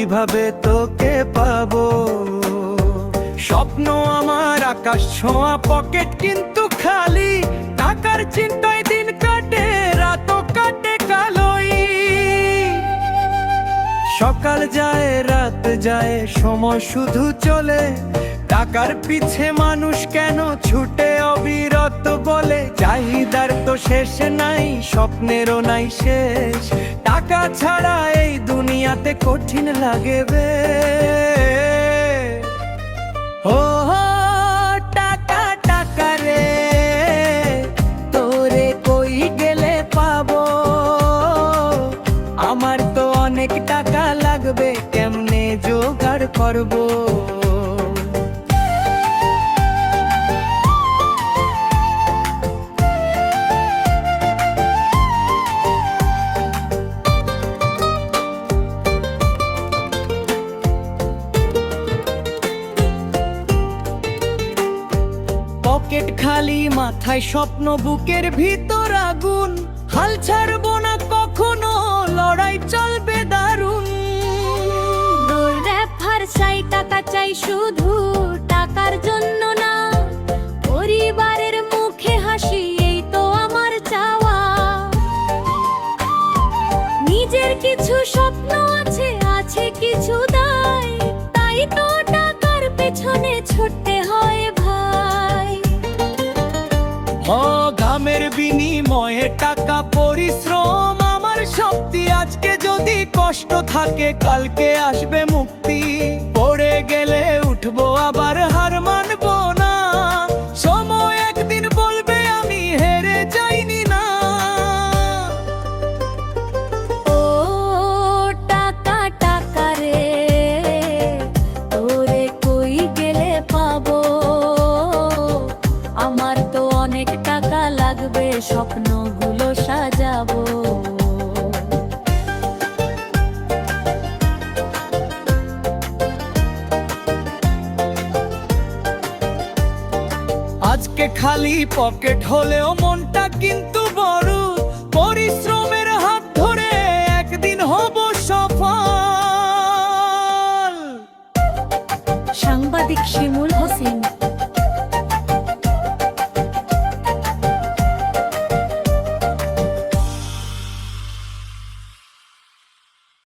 কিভাবে তোকে পাবো। স্বপ্ন আমার আকাশ ছোঁয়া পকেট কিন্তু খালি, টাকার চিন্তায় দিন কাটে রাতও কাটে কালোই। সকাল যায় রাত যায় সময় শুধু চলে, টাকার পিছে মানুষ কেন ছুটে অবিরত বলে। চাহিদার তো শেষ নাই, স্বপ্নেরও নাই শেষ, টাকা ছাড়া এই দুনিয়াতে কঠিন লাগে বে। ও টাকা টাকা রে, তোরে কই গেলে পাবো। আমার তো অনেক টাকা লাগবে, কেমনে জোগাড় করবো। পকেট খালি মাথায় স্বপ্ন, বুকের ভিতর আগুন, হাল ছাড়বো না কখনো, লড়াই চলবে দারুণ। চাই টাকা চাই শুধু, টাকার জন্য না, পরিবারের মুখে হাসি এই তো আমার চাওয়া। নিজের কিছু স্বপ্ন আছে, আছে কিছু দায়, তাই তো টাকার পেছনে ছুটতে হয় ভাই। ঘামের বিনিময়ে টাকা পরিশ্রম আমার শক্তি, আজকে যদি কষ্ট থাকে কালকে আসবে মুক্তি। পড়ে গেলে উঠবো আবার, হার মানবো না, সময় একদিন বলবে আমি হেরে যাইনি না। ও টাকা টাকা রে, তোরে কই গেলে পাবো। আমার তো অনেক টাকা লাগবে, স্বপ্নগুলো সাজাবো। আজকে খালি পকেট হলেও মনটা কিন্তু বড়, পরিশ্রমের হাত ধরে একদিন হব সফল। সাংবাদিক শিমুল হোসেন।